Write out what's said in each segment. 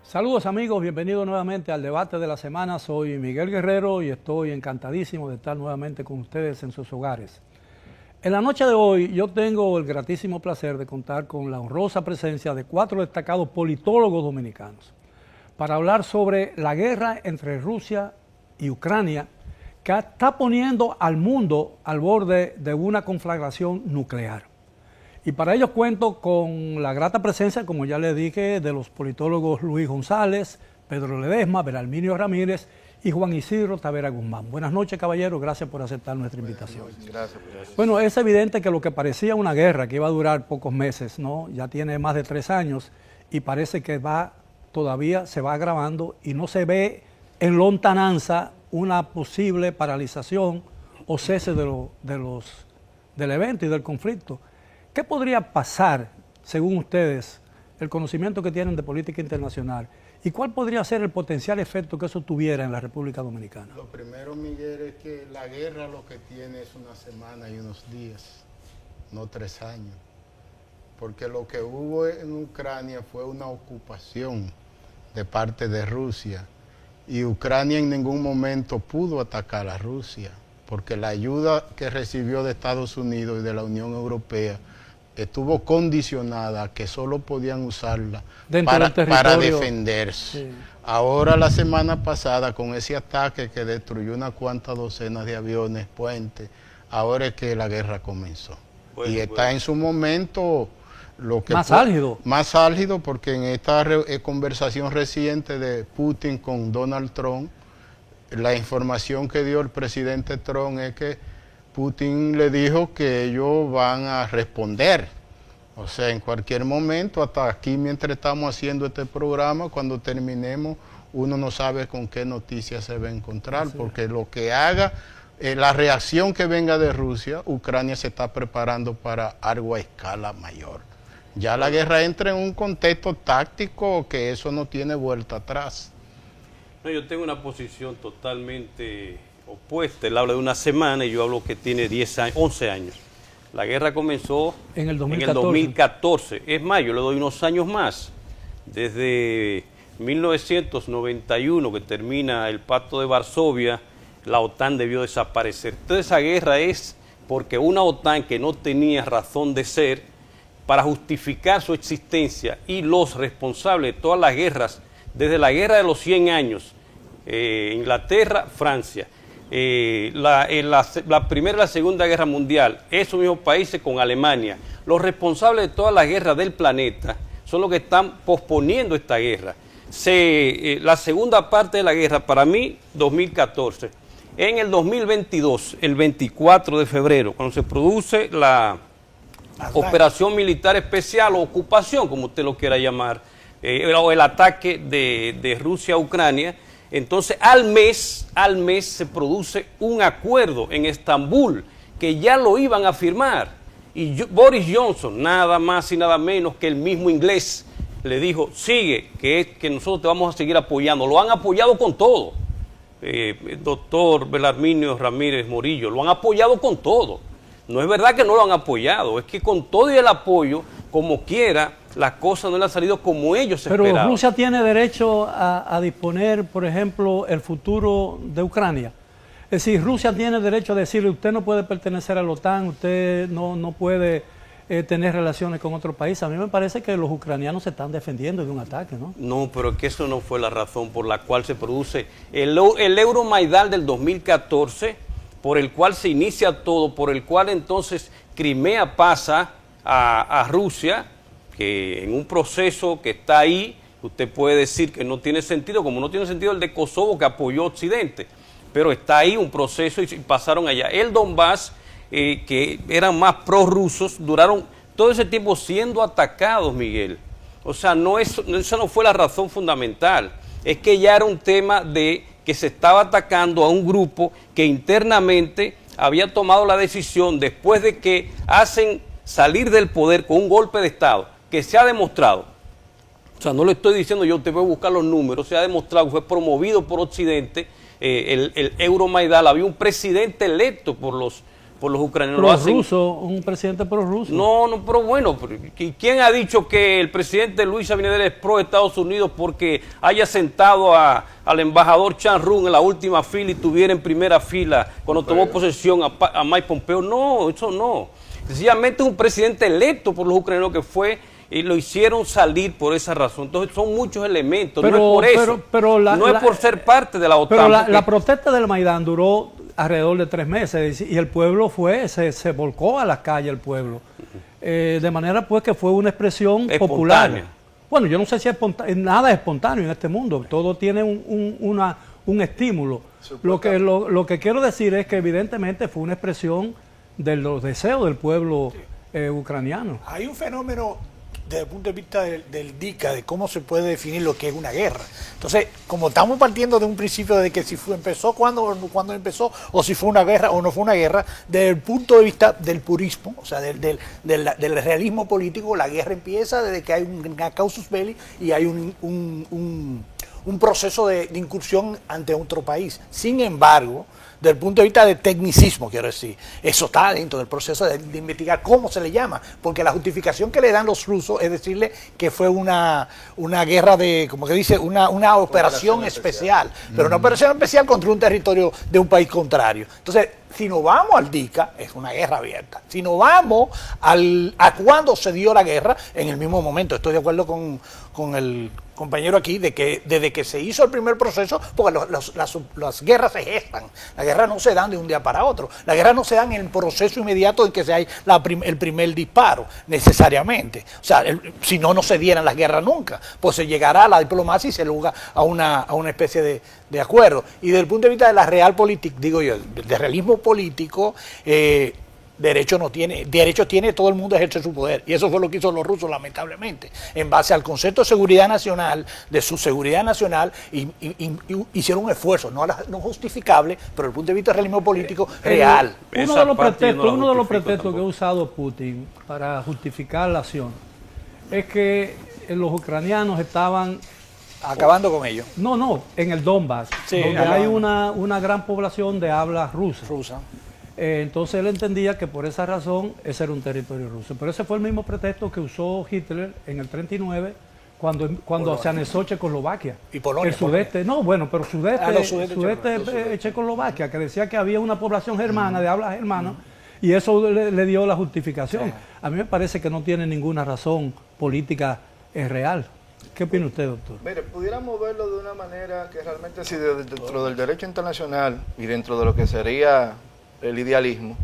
Saludos amigos, bienvenidos nuevamente al debate de la semana. Soy Miguel Guerrero y estoy encantadísimo de estar nuevamente con ustedes en sus hogares. En la noche de hoy yo tengo el gratísimo placer de contar con la honrosa presencia de 4 destacados politólogos dominicanos para hablar sobre la guerra entre Rusia y Ucrania que está poniendo al mundo al borde de una conflagración nuclear. Y para ello cuento con la grata presencia, como ya les dije, de los politólogos Luis González, Pedro Ledesma, Belarminio Ramírez y Juan Isidro Tavera Guzmán. Buenas noches, caballeros, gracias por aceptar nuestra invitación. Gracias. Bueno, es evidente que lo que parecía una guerra que iba a durar pocos meses, ¿no? Ya tiene más de 3 años y parece que todavía se va agravando y no se ve en lontananza una posible paralización o cese del evento y del conflicto. ¿Qué podría pasar, según ustedes, el conocimiento que tienen de política internacional, y cuál podría ser el potencial efecto que eso tuviera en la República Dominicana? Lo primero, Miguel, es que la guerra lo que tiene es una semana y unos días, no 3 años. Porque lo que hubo en Ucrania fue una ocupación de parte de Rusia, y Ucrania en ningún momento pudo atacar a Rusia, porque la ayuda que recibió de Estados Unidos y de la Unión Europea estuvo condicionada a que solo podían usarla para defenderse. Sí. Ahora, la semana pasada, con ese ataque que destruyó unas cuantas docenas de aviones, puentes, ahora es que la guerra comenzó. Bueno, y está en su momento más álgido, porque en esta conversación reciente de Putin con Donald Trump, la información que dio el presidente Trump es que Putin le dijo que ellos van a responder. O sea, en cualquier momento, hasta aquí mientras estamos haciendo este programa, cuando terminemos, uno no sabe con qué noticias se va a encontrar, porque lo que haga, la reacción que venga de Rusia, Ucrania se está preparando para algo a escala mayor. Ya la guerra entra en un contexto táctico que eso no tiene vuelta atrás. No, yo tengo una posición totalmente opuesta. Él habla de una semana y yo hablo que tiene 11 años. La guerra comenzó en el 2014. Es más, yo le doy unos años más. Desde 1991, que termina el Pacto de Varsovia, la OTAN debió desaparecer. Toda esa guerra es porque una OTAN que no tenía razón de ser, para justificar su existencia, y los responsables de todas las guerras, desde la guerra de los 100 años, Inglaterra, Francia, la Primera y la Segunda Guerra Mundial, esos mismos países con Alemania, los responsables de todas las guerras del planeta son los que están posponiendo esta guerra. La segunda parte de la guerra, para mí, 2014. En el 2022, el 24 de febrero, cuando se produce la operación militar especial o ocupación, como usted lo quiera llamar, o el ataque de Rusia a Ucrania, entonces al mes se produce un acuerdo en Estambul que ya lo iban a firmar, y Boris Johnson, nada más y nada menos que el mismo inglés, le dijo: sigue, que nosotros te vamos a seguir apoyando. Lo han apoyado con todo, el doctor Belarminio Ramírez Morillo, lo han apoyado con todo. No es verdad que no lo han apoyado, es que con todo y el apoyo, como quiera, las cosas no le han salido como ellos esperaban. Pero Rusia tiene derecho a disponer, por ejemplo, el futuro de Ucrania. Es decir, Rusia tiene derecho a decirle: usted no puede pertenecer a la OTAN, usted no puede tener relaciones con otro país. A mí me parece que los ucranianos se están defendiendo de un ataque, ¿no? No, pero es que eso no fue la razón por la cual se produce el Euromaidán del 2014, por el cual se inicia todo, por el cual entonces Crimea pasa a Rusia, que en un proceso que está ahí, usted puede decir que no tiene sentido, como no tiene sentido el de Kosovo, que apoyó Occidente, pero está ahí un proceso y pasaron allá. El Donbass, que eran más prorrusos, duraron todo ese tiempo siendo atacados, Miguel. O sea, esa no fue la razón fundamental, es que ya era un tema de que se estaba atacando a un grupo que internamente había tomado la decisión, después de que hacen salir del poder con un golpe de Estado, que se ha demostrado, o sea, no le estoy diciendo yo, te voy a buscar los números, se ha demostrado que fue promovido por Occidente, el Euromaidán, había un presidente electo por los por los ucranianos. Lo hacen. Prorruso, un presidente prorruso. No, pero bueno, ¿quién ha dicho que el presidente Luis Abinader es pro Estados Unidos porque haya sentado al embajador Chan Run en la última fila y tuviera en primera fila cuando tomó posesión a Mike Pompeo? No, eso no. Sencillamente es un presidente electo por los ucranianos que fue y lo hicieron salir por esa razón. Entonces son muchos elementos, no es por eso, no es por ser parte de la OTAN. Pero la protesta del Maidán duró alrededor de 3 meses y el pueblo se volcó a las calles, el pueblo. De manera pues que fue una expresión popular. Bueno, yo no sé si nada es espontáneo en este mundo, todo tiene un estímulo. Lo que quiero decir es que evidentemente fue una expresión de los deseos del pueblo ucraniano. Hay un fenómeno desde el punto de vista del DICA, de cómo se puede definir lo que es una guerra. Entonces, como estamos partiendo de un principio de que si empezó, cuándo empezó, o si fue una guerra o no fue una guerra, desde el punto de vista del purismo, o sea, del realismo político, la guerra empieza desde que hay una causus belli y hay un proceso de incursión ante otro país. Sin embargo, desde el punto de vista del tecnicismo, quiero decir, eso está dentro del proceso de investigar cómo se le llama, porque la justificación que le dan los rusos es decirle que fue una guerra como que dice, una operación especial, pero una operación especial contra un territorio de un país contrario. Entonces, si nos vamos al DICA, es una guerra abierta. Si nos vamos a cuándo se dio la guerra, en el mismo momento. Estoy de acuerdo con el compañero aquí de que desde que se hizo el primer proceso, porque las guerras se gestan, las guerras no se dan de un día para otro, las guerras no se dan en el proceso inmediato en que se hay el primer disparo, necesariamente. O sea, si no se dieran las guerras nunca, pues se llegará a la diplomacia y se llega a una especie de acuerdo. Y desde el punto de vista de la realpolitik, digo yo, de realismo político, derecho tiene, todo el mundo ejerce su poder, y eso fue lo que hizo los rusos, lamentablemente, en base al concepto de seguridad nacional, de su seguridad nacional, y hicieron un esfuerzo, no justificable, pero desde el punto de vista del realismo político, real. Uno de los pretextos que ha usado Putin para justificar la acción es que los ucranianos estaban acabando con ellos. No, en el Donbass, donde hay una gran población de habla rusa. Entonces él entendía que por esa razón ese era un territorio ruso. Pero ese fue el mismo pretexto que usó Hitler en el 39 cuando se anexó Checoslovaquia. Y Polonia. El sudeste, no, bueno, pero sudeste Checoslovaquia, que decía que había una población germana, de habla germana, y eso le dio la justificación. Sí. A mí me parece que no tiene ninguna razón política real. ¿Qué opina usted, doctor? Mire, pudiéramos verlo de una manera que realmente si dentro del derecho internacional y dentro de lo que sería el idealismo,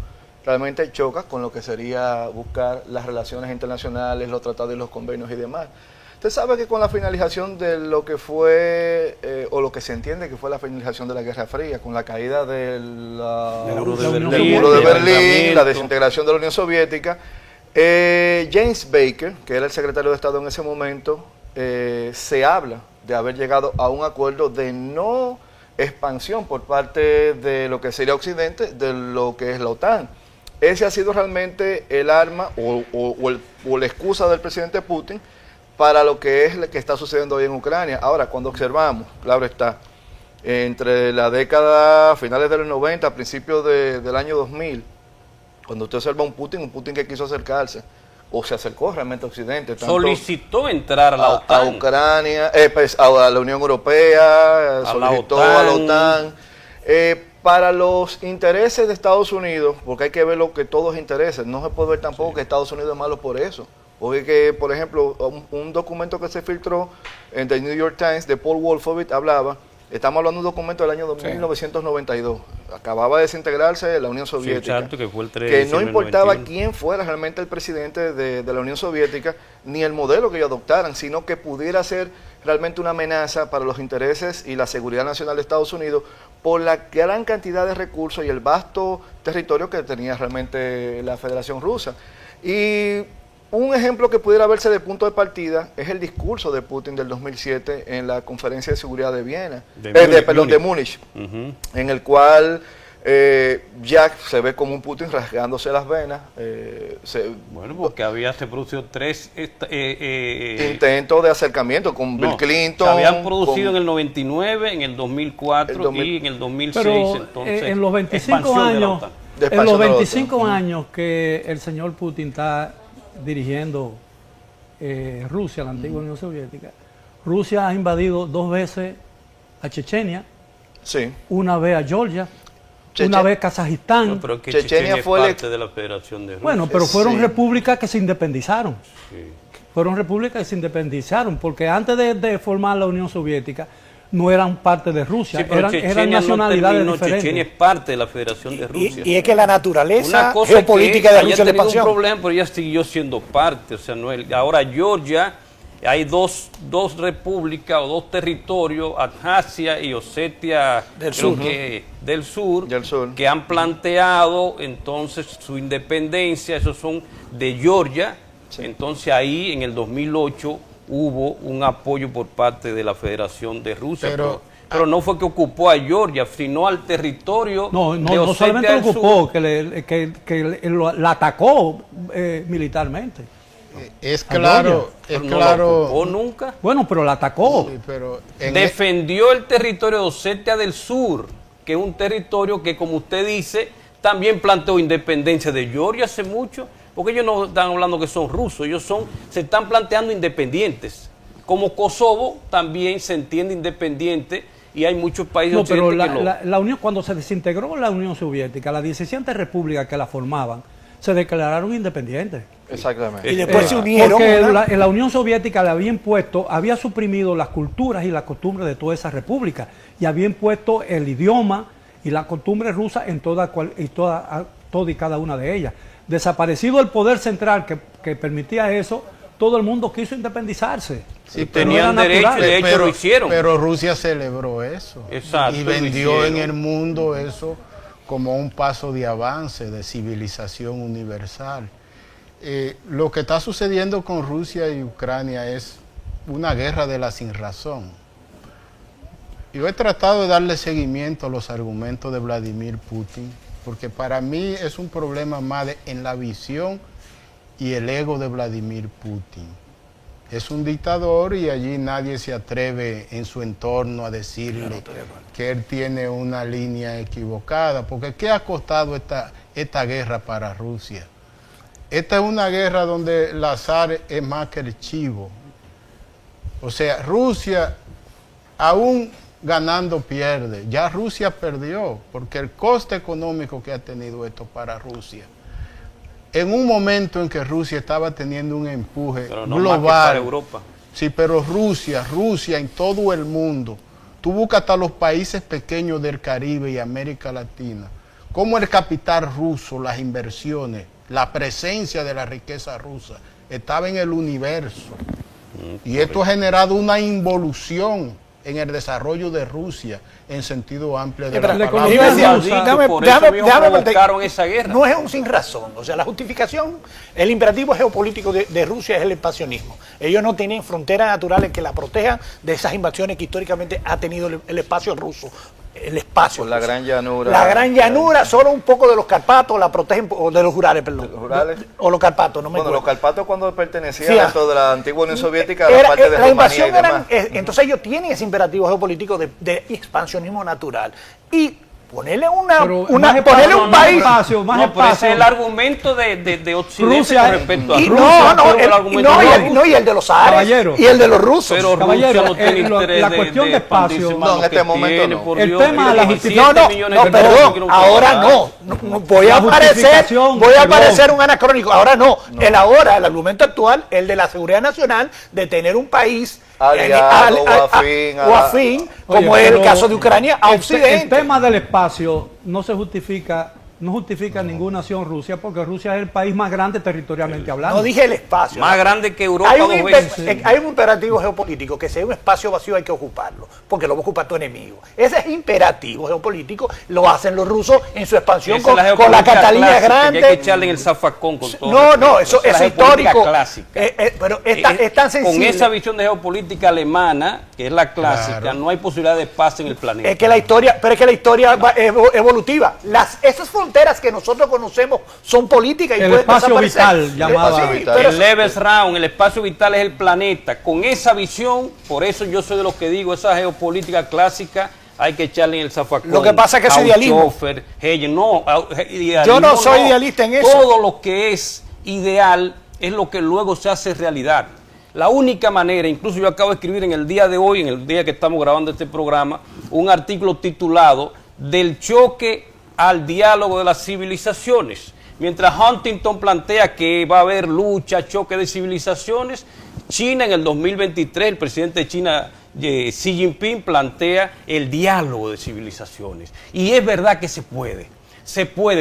realmente choca con lo que sería buscar las relaciones internacionales, los tratados y los convenios y demás. Usted sabe que con la finalización de lo que fue, o lo que se entiende que fue la finalización de la Guerra Fría, con la caída del muro de Berlín, la desintegración de la Unión Soviética, James Baker, que era el secretario de Estado en ese momento, se habla de haber llegado a un acuerdo de no expansión por parte de lo que sería Occidente, de lo que es la OTAN. Ese ha sido realmente el arma o la excusa del presidente Putin para lo que es lo que está sucediendo hoy en Ucrania. Ahora, cuando observamos, claro está, entre la década, finales de los 90, principios del año 2000, cuando usted observa un Putin que quiso acercarse, o se acercó realmente a Occidente. Solicitó entrar a la OTAN. A Ucrania, a la Unión Europea, solicitó a la OTAN. Para los intereses de Estados Unidos, porque hay que ver lo que todos intereses, no se puede ver tampoco que Estados Unidos es malo por eso. Porque, por ejemplo, un documento que se filtró en The New York Times de Paul Wolfowitz hablaba, estamos hablando de un documento del año 1992, acababa de desintegrarse la Unión Soviética, exacto, que fue el 3 que no importaba quién fuera realmente el presidente de la Unión Soviética, ni el modelo que ellos adoptaran, sino que pudiera ser realmente una amenaza para los intereses y la seguridad nacional de Estados Unidos por la gran cantidad de recursos y el vasto territorio que tenía realmente la Federación Rusa. Y un ejemplo que pudiera verse de punto de partida es el discurso de Putin del 2007 en la Conferencia de Seguridad de Viena, de Múnich, en el cual ya se ve como un Putin rasgándose las venas. Bueno, porque se producido 3 intentos de acercamiento con Bill Clinton. Se habían producido en el 99, en el 2004 y en el 2006. Pero entonces, en los 25 años... de En expansión los del otro. 25 años que el señor Putin está dirigiendo Rusia, la antigua Unión Soviética, Rusia ha invadido 2 veces a Chechenia, Sí. una vez a Georgia, Cheche- una vez Kazajistán. No, pero que Chechenia Chechenia fue es el- parte de la Federación de Rusia. Bueno, pero fueron Sí. repúblicas que se independizaron. Sí. Fueron repúblicas que se independizaron, porque antes de formar la Unión Soviética no eran parte de Rusia, Sí, pero eran Chechenia nacionalidades no terminó. diferentes. Chechenia es parte de la Federación de Rusia. Y es que la naturaleza Una cosa geopolítica es que de haya Rusia es la tenido un expansión. problema, pero ya siguió siendo parte. O sea, ahora Georgia, hay dos repúblicas o 2 territorios, Abjasia y Osetia Del creo sur, del sur, Del sur. que han planteado entonces su independencia. Esos son de Georgia. Entonces ahí en el 2008 hubo un apoyo por parte de la Federación de Rusia. Pero no fue que ocupó a Georgia, sino al territorio No, de no Osetia solamente lo del ocupó, Sur. la atacó militarmente. Es ¿A claro, Pero es no claro. lo ocupó nunca. Bueno, pero la atacó. Sí, pero en Defendió el territorio de Osetia del Sur, que es un territorio que, como usted dice, también planteó independencia de Georgia hace mucho, porque ellos no están hablando que son rusos, se están planteando independientes. Como Kosovo también se entiende independiente y hay muchos países No, pero occidentales que la Unión, cuando se desintegró la Unión Soviética, las 17 repúblicas que la formaban se declararon independientes. Exactamente. Y después se unieron. Porque ¿verdad? la Unión Soviética le había impuesto, había suprimido las culturas y las costumbres de todas esas repúblicas y había impuesto el idioma y la costumbre rusa en toda y cada una de ellas. Desaparecido el poder central que permitía eso, todo el mundo quiso independizarse. Sí, Pero tenían era derecho natural. y de hecho lo hicieron. Pero Rusia celebró eso. Exacto, Y lo vendió hicieron. en el mundo eso como un paso de avance, de civilización universal. Lo que está sucediendo con Rusia y Ucrania es una guerra de la sinrazón. Yo he tratado de darle seguimiento a los argumentos de Vladimir Putin, porque para mí es un problema más en la visión y el ego de Vladimir Putin. Es un dictador y allí nadie se atreve en su entorno a decirle que él tiene una línea equivocada, porque ¿qué ha costado esta guerra para Rusia? Esta es una guerra donde el azar es más que el chivo. O sea, Rusia aún ganando pierde. Ya Rusia perdió, porque el coste económico que ha tenido esto para Rusia, en un momento en que Rusia estaba teniendo un empuje Pero no más global. que para Europa. Sí, pero Rusia en todo el mundo, tú buscas hasta los países pequeños del Caribe y América Latina, como el capital ruso, las inversiones, la presencia de la riqueza rusa, estaba en el universo. Y esto ha generado una involución en el desarrollo de Rusia en sentido amplio de Pero la la palabra. economía Iba a decir, rusa, déjame- por eso déjame- mismo déjame- provocaron esa guerra. No es un sin razón. O sea, la justificación, el imperativo geopolítico de Rusia es el expansionismo. Ellos no tienen fronteras naturales que la protejan de esas invasiones que históricamente ha tenido el espacio ruso. El espacio. Por la ruso. gran llanura. La gran llanura, solo un poco de los Carpatos la protegen, o de los Urales, perdón. ¿De los Urales? O los Carpatos, no me Bueno, los acuerdo. Carpatos cuando pertenecían Sí, dentro de la antigua Unión Soviética, Era- la parte de la Rumanía y invasión demás. entonces ellos tienen ese imperativo geopolítico de expansionismo natural. Y ponerle Pero ponerle espacio, un más país. espacio, más No, pero ese espacio. es el argumento de Occidente Rusia- con respecto a Y Rusia. no, pero el el, argumento no, de y la el, no, y el de los árabes Caballero. y el de los rusos. Pero Caballero, Rusia no tiene interés la cuestión de espacio- expandirse más No, en lo este que momento tiene, no. por El Dios. tema de la Y justificación- 17 no, millones no, de personas perdón, quieren ahora controlar. no, voy La a justificación, voy a perdón. parecer un anacrónico. Ahora no, el argumento actual, el de la seguridad nacional, de tener un país Aliado o afín a o la- afín, Oye, como es el pero caso de Ucrania, a el Occidente. tema del espacio no justifica ninguna nación Rusia, porque Rusia es el país más grande territorialmente hablando. No dije el espacio. Más grande que Europa Hay un, dos imper- veces. hay un imperativo geopolítico que si hay un espacio vacío hay que ocuparlo, porque lo va a ocupar tu enemigo. Ese es imperativo geopolítico, lo hacen los rusos en su expansión Esa es con la geopolítica Catalina clásica, que hay que grande. echarle en el zafacón con todo. No, no, respeto. eso Esa es la geopolítica histórico. clásica. Pero es tan sensible. Con esa visión de geopolítica alemana, que es la clásica, Claro. no hay posibilidad de paz en el planeta. Es que la historia, pero es que la historia es evolutiva. Esas fronteras que nosotros conocemos son políticas y El pueden espacio desaparecer. vital, El llamado espacio así. vital. El Pero- Lebensraum, el espacio vital es el planeta. Con esa visión, por eso yo soy de los que digo, esa geopolítica clásica hay que echarle en el zafacón. Lo que pasa es que es idealismo. Schoeffer, Hegel, no, idealismo, Yo no soy idealista en eso. Todo lo que es ideal es lo que luego se hace realidad. La única manera, incluso yo acabo de escribir en el día de hoy, en el día que estamos grabando este programa, un artículo titulado Del choque al diálogo de las civilizaciones. Mientras Huntington plantea que va a haber lucha, choque de civilizaciones, China en el 2023, el presidente de China, Xi Jinping, plantea el diálogo de civilizaciones. Y es verdad que se puede,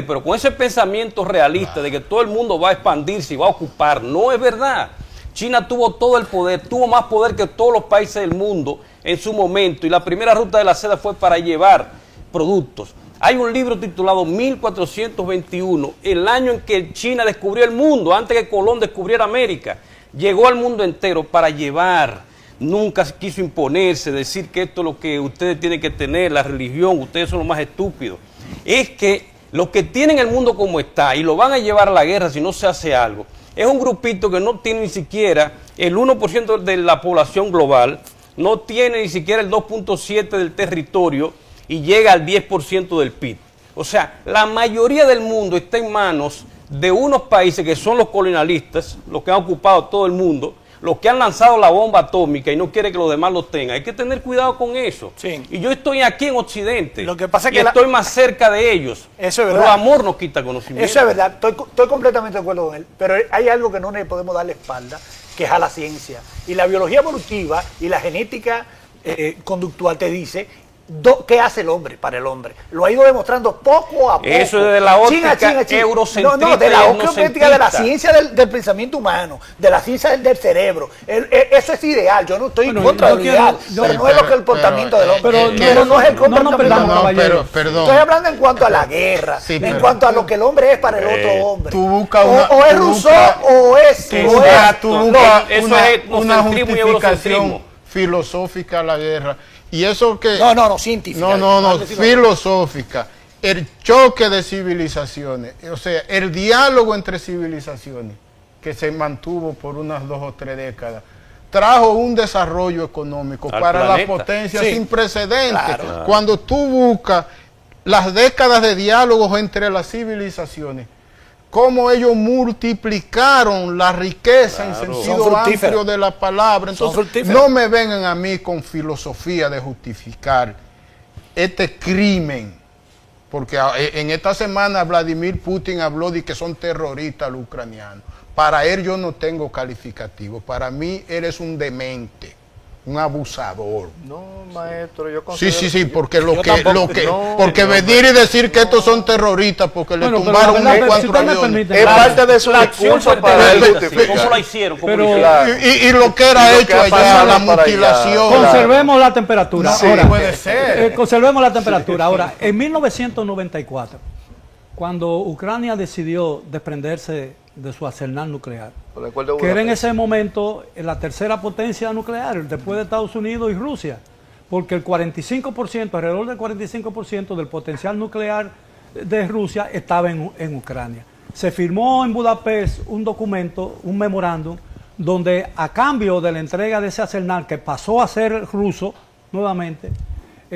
pero con ese pensamiento realista de que todo el mundo va a expandirse y va a ocupar, no es verdad. China tuvo todo el poder, tuvo más poder que todos los países del mundo en su momento, y la primera ruta de la seda fue para llevar productos. Hay un libro titulado 1421, el año en que China descubrió el mundo, antes que Colón descubriera América. Llegó al mundo entero para llevar, nunca quiso imponerse, decir que esto es lo que ustedes tienen que tener, la religión, ustedes son los más estúpidos. Es que los que tienen el mundo como está y lo van a llevar a la guerra si no se hace algo, es un grupito que no tiene ni siquiera el 1% de la población global, no tiene ni siquiera el 2.7% del territorio y llega al 10% del PIB. O sea, la mayoría del mundo está en manos de unos países que son los colonialistas, los que han ocupado todo el mundo, los que han lanzado la bomba atómica y no quiere que los demás lo tengan. Hay que tener cuidado con eso. Sí. Y yo estoy aquí en Occidente. Lo que pasa es y que estoy más cerca de ellos. Eso es Pero verdad. amor no quita conocimiento. Eso es verdad, estoy completamente de acuerdo con él, pero hay algo que no le podemos dar la espalda, que es a la ciencia. Y la biología evolutiva y la genética conductual te dice qué hace el hombre para el hombre. Lo ha ido demostrando poco a poco. Eso es de la óptica eurocentrista. No, de la y óptica de la etnocentista. ciencia del pensamiento humano, de la ciencia del cerebro. Eso es ideal, yo no estoy en contra yo del quiero- ideal, yo- pero no es lo que el comportamiento del hombre. pero no es el no comportamiento nos perdamos, del hombre. caballero. Perdón. Estoy hablando en cuanto a la guerra, Sí, en pero- cuanto a lo que el hombre es para el otro hombre. tú buscas o es Rousseau o es... Tú o es- buscas- tú no, buscas eso una, es una etnocentrismo y justificación eurocentrismo. filosófica a la guerra. Y eso que... No, científica. No, filosófica. El choque de civilizaciones, o sea, el diálogo entre civilizaciones que se mantuvo por unas 2 o 3 décadas, trajo un desarrollo económico Al para planeta. la potencia Sí. sin precedentes. Claro. Cuando tú buscas las décadas de diálogos entre las civilizaciones, cómo ellos multiplicaron la riqueza en Claro. Son sentido fructíferos. amplio de la palabra. Son Entonces, fructíferos. no me vengan a mí con filosofía de justificar este crimen, porque en esta semana Vladimir Putin habló de que son terroristas los ucranianos. Para él yo no tengo calificativo, para mí eres un demente, un abusador. No, maestro, yo Sí, considero... porque no, porque no, venir y decir que estos son terroristas porque Bueno, le pero tumbaron la unos verdad, si cuantos usted me aviones. permite, Es claro. parte de su La acción discurso fue para él terrorista, justificar. ¿cómo la hicieron? ¿Cómo Pero- lo hicieron? Claro. Y lo que era Y lo hecho que ha allá, pasado la para allá. mutilación. Claro. Conservemos la temperatura. No, Ahora, puede ser. conservemos la temperatura. Ahora, en 1994, cuando Ucrania decidió desprenderse de su arsenal nuclear, Por el acuerdo de que era en Budapest. ese momento la tercera potencia nuclear, después de Estados Unidos y Rusia, porque el 45%, alrededor del 45% del potencial nuclear de Rusia estaba en Ucrania. Se firmó en Budapest un documento, un memorándum, donde a cambio de la entrega de ese arsenal que pasó a ser ruso nuevamente,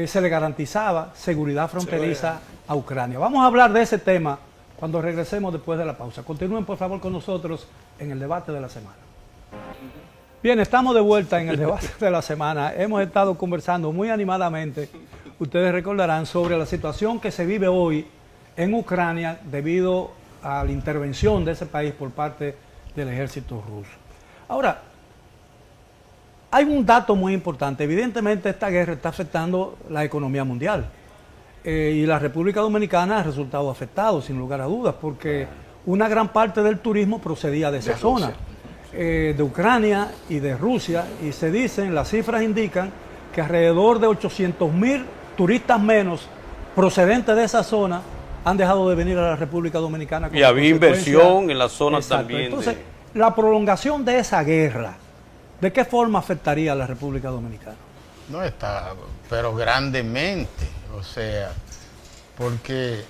se le garantizaba seguridad fronteriza a Ucrania. Vamos a hablar de ese tema cuando regresemos después de la pausa. Continúen por favor con nosotros en el debate de la semana. Bien, estamos de vuelta en el debate de la semana. Hemos estado conversando muy animadamente, ustedes recordarán, sobre la situación que se vive hoy en Ucrania debido a la intervención de ese país por parte del ejército ruso. Ahora, hay un dato muy importante. Evidentemente esta guerra está afectando la economía mundial. Y la República Dominicana ha resultado afectado, sin lugar a dudas, porque una gran parte del turismo procedía de esa zona, de Ucrania y de Rusia, y se dicen, las cifras indican que alrededor de 800.000 turistas menos procedentes de esa zona han dejado de venir a la República Dominicana. Y había consecuencia. inversión en la zona Exacto. también. Entonces, la prolongación de esa guerra, ¿de qué forma afectaría a la República Dominicana? No está, pero grandemente, o sea, porque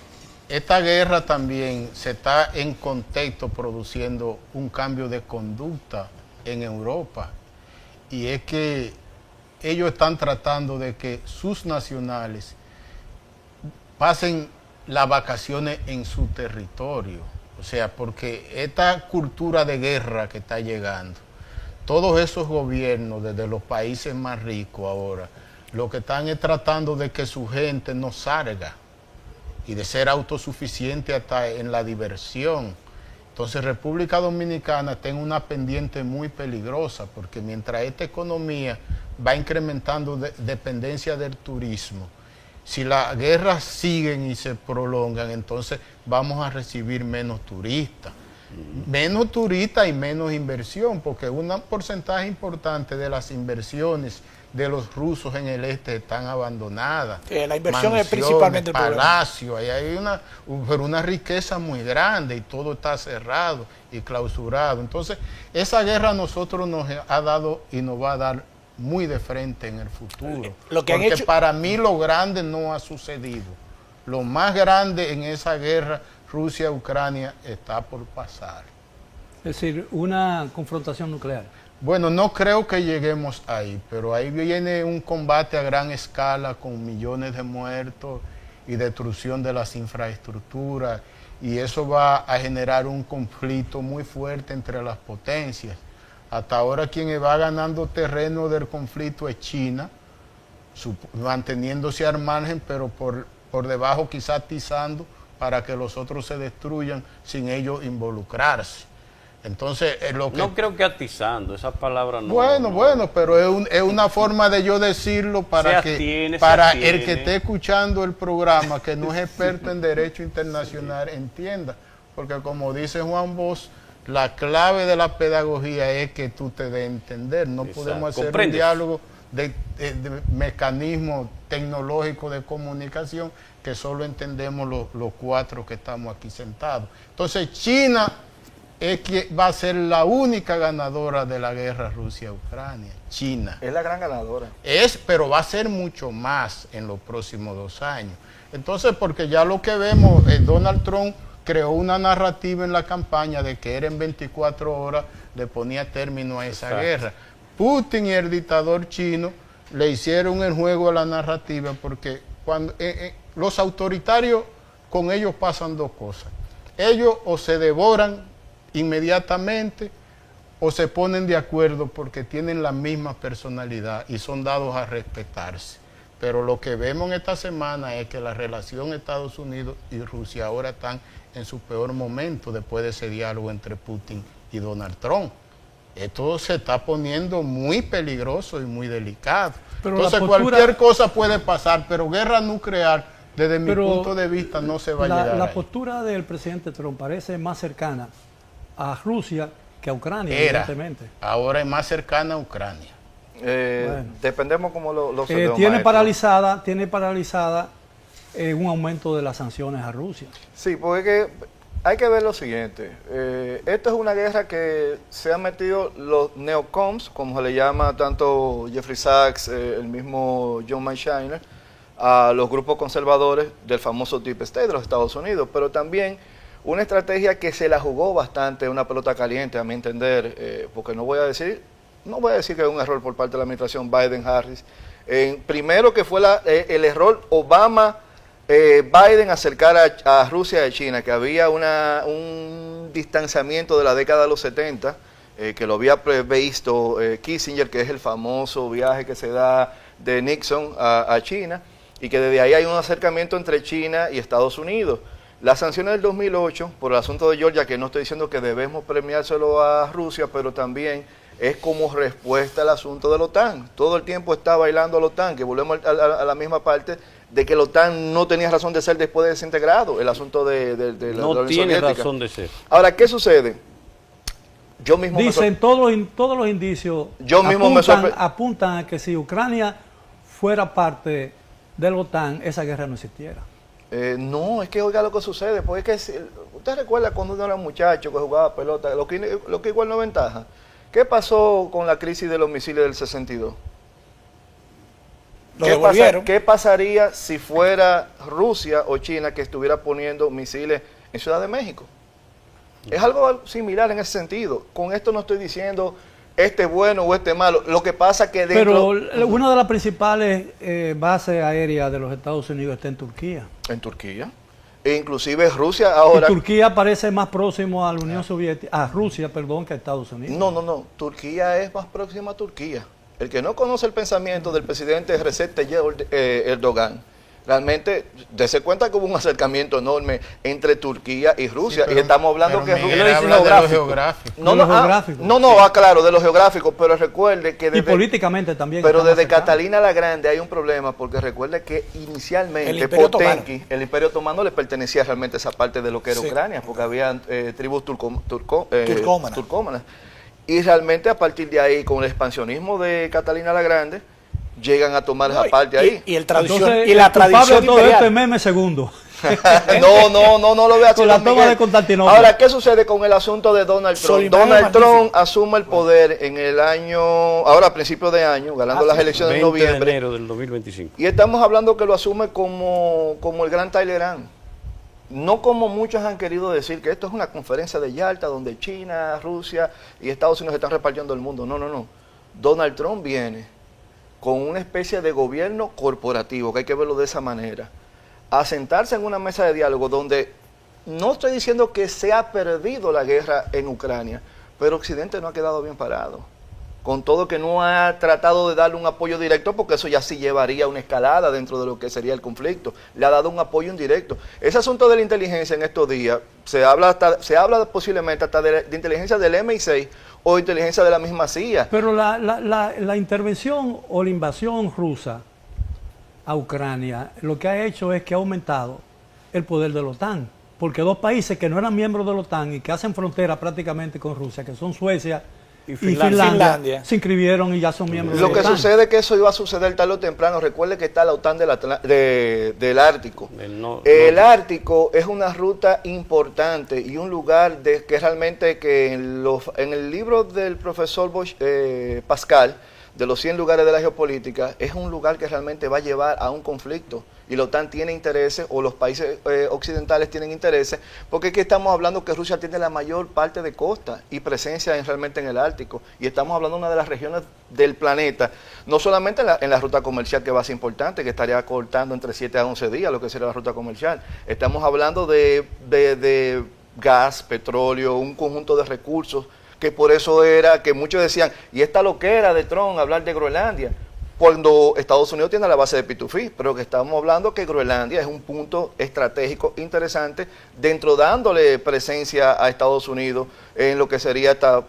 esta guerra también se está en contexto produciendo un cambio de conducta en Europa, y es que ellos están tratando de que sus nacionales pasen las vacaciones en su territorio. O sea, porque esta cultura de guerra que está llegando, todos esos gobiernos, desde los países más ricos ahora, lo que están es tratando de que su gente no salga y de ser autosuficiente hasta en la diversión. Entonces República Dominicana está en una pendiente muy peligrosa, porque mientras esta economía va incrementando dependencia del turismo, si las guerras siguen y se prolongan, entonces vamos a recibir menos turistas. Menos turistas y menos inversión, porque un porcentaje importante de las inversiones de los rusos en el este están abandonadas. La inversión es principalmente el problema. Palacios, ahí hay una riqueza muy grande y todo está cerrado y clausurado. Entonces, esa guerra a nosotros nos ha dado y nos va a dar muy de frente en el futuro. Porque para mí lo grande no ha sucedido. Lo más grande en esa guerra Rusia-Ucrania está por pasar. Es decir, una confrontación nuclear. Bueno, no creo que lleguemos ahí, pero ahí viene un combate a gran escala con millones de muertos y destrucción de las infraestructuras, y eso va a generar un conflicto muy fuerte entre las potencias. Hasta ahora quien va ganando terreno del conflicto es China, manteniéndose al margen, pero por debajo quizás atizando para que los otros se destruyan sin ellos involucrarse. Entonces, no creo que atizando, esa palabra no. Bueno, pero es una forma de yo decirlo para el que esté escuchando el programa, que no es experto en derecho internacional, entienda. Porque como dice Juan Bosch, la clave de la pedagogía es que tú te des a entender. No podemos hacer un diálogo de mecanismos tecnológicos de comunicación que solo entendemos los cuatro que estamos aquí sentados. Entonces, China es que va a ser la única ganadora de la guerra Rusia-Ucrania. China. Es la gran ganadora. Pero va a ser mucho más en los próximos 2 años. Entonces, porque ya lo que vemos, Donald Trump creó una narrativa en la campaña de que era en 24 horas, le ponía término a esa guerra. Putin y el dictador chino le hicieron el juego a la narrativa, porque cuando los autoritarios, con ellos pasan 2 cosas. Ellos o se devoran inmediatamente o se ponen de acuerdo porque tienen la misma personalidad y son dados a respetarse. Pero lo que vemos en esta semana es que la relación Estados Unidos y Rusia ahora están en su peor momento después de ese diálogo entre Putin y Donald Trump. Esto se está poniendo muy peligroso y muy delicado. Pero entonces cualquier cosa puede pasar, pero guerra nuclear, desde mi punto de vista, no se va a llegar La ahí. postura del presidente Trump parece más cercana a Rusia que a Ucrania, evidentemente. Ahora es más cercana a Ucrania. Dependemos como lo tiene paralizada un aumento de las sanciones a Rusia. Sí, porque hay que ver lo siguiente. Esto es una guerra que se han metido los neocons, como se le llama tanto Jeffrey Sachs, el mismo John Mearsheimer, a los grupos conservadores del famoso Deep State de los Estados Unidos, pero también una estrategia que se la jugó bastante, una pelota caliente, a mi entender, porque no voy a decir que es un error por parte de la administración Biden-Harris. Primero que fue el error Obama-Biden acercar a Rusia y China, que había un distanciamiento de la década de los 70, que lo había previsto Kissinger, que es el famoso viaje que se da de Nixon a China, y que desde ahí hay un acercamiento entre China y Estados Unidos. Las sanciones del 2008, por el asunto de Georgia, que no estoy diciendo que debemos premiárselo a Rusia, pero también es como respuesta al asunto de la OTAN. Todo el tiempo está bailando la OTAN, que volvemos a la misma parte de que la OTAN no tenía razón de ser después de desintegrado, el asunto de la Unión Soviética. No tiene razón de ser. Ahora, ¿qué sucede? Yo mismo Dicen todos los indicios apuntan a que si Ucrania fuera parte de la OTAN, esa guerra no existiera. No, es que oiga lo que sucede, porque es que usted recuerda cuando uno era muchacho que jugaba pelota, lo que igual no es ventaja. ¿Qué pasó con la crisis de los misiles del 62? ¿Qué pasaría si fuera Rusia o China que estuviera poniendo misiles en Ciudad de México? Es algo similar en ese sentido. Con esto no estoy diciendo este es bueno o este es malo. Lo que pasa que Pero una de las principales bases aéreas de los Estados Unidos está en Turquía. En Turquía. E inclusive Rusia ahora... Y Turquía parece más próximo a la Unión Soviética, a Rusia, perdón, que a Estados Unidos. No. Turquía es más próxima a Turquía. El que no conoce el pensamiento del presidente Recep Tayyip Erdogan, realmente, dése cuenta que hubo un acercamiento enorme entre Turquía y Rusia. Sí, y estamos hablando que Miguel Rusia habla de lo geográfico. Claro, de lo geográfico, pero recuerde que y políticamente también. Pero desde Catalina la Grande hay un problema, porque recuerde que inicialmente el Imperio Otomano le pertenecía realmente a esa parte de lo que era Ucrania, porque había tribus turcómanas. Y realmente a partir de ahí, con el expansionismo de Catalina la Grande, llegan a tomar esa parte ahí. Y la tradición de todo esto es Meme segundo. No lo veas así. Con la toma de Constantinopla. Ahora, ¿qué sucede con el asunto de Donald Trump? Donald Trump asume el poder en el año, ahora a principios de año, ganando las elecciones en noviembre. De enero del 2025. Y estamos hablando que lo asume como el gran Talleyrand. No como muchos han querido decir, que esto es una conferencia de Yalta donde China, Rusia y Estados Unidos están repartiendo el mundo. No. Donald Trump viene con una especie de gobierno corporativo, que hay que verlo de esa manera, a sentarse en una mesa de diálogo donde no estoy diciendo que se ha perdido la guerra en Ucrania, pero Occidente no ha quedado bien parado. Con todo que no ha tratado de darle un apoyo directo, porque eso ya sí llevaría a una escalada dentro de lo que sería el conflicto. Le ha dado un apoyo indirecto. Ese asunto de la inteligencia en estos días, se habla posiblemente hasta de inteligencia del MI6 o inteligencia de la misma CIA. Pero la intervención o la invasión rusa a Ucrania, lo que ha hecho es que ha aumentado el poder de la OTAN. Porque dos países que no eran miembros de la OTAN y que hacen frontera prácticamente con Rusia, que son Suecia y Finlandia, se inscribieron y ya son miembros de la OTAN. Lo que sucede es que eso iba a suceder tarde o temprano. Recuerde que está la OTAN del Ártico. El Ártico es una ruta importante y un lugar que realmente que en el libro del profesor Pascal, de los 100 lugares de la geopolítica, es un lugar que realmente va a llevar a un conflicto. Y la OTAN tiene intereses, o los países occidentales tienen intereses, porque aquí estamos hablando que Rusia tiene la mayor parte de costa y presencia realmente en el Ártico. Y estamos hablando de una de las regiones del planeta, no solamente en la ruta comercial, que va a ser importante, que estaría cortando entre 7 a 11 días lo que sería la ruta comercial. Estamos hablando de gas, petróleo, un conjunto de recursos, que por eso era que muchos decían, y esta loquera de Trump, hablar de Groenlandia, cuando Estados Unidos tiene la base de Pitufí, pero que estamos hablando que Groenlandia es un punto estratégico interesante dentro, dándole presencia a Estados Unidos en lo que sería esta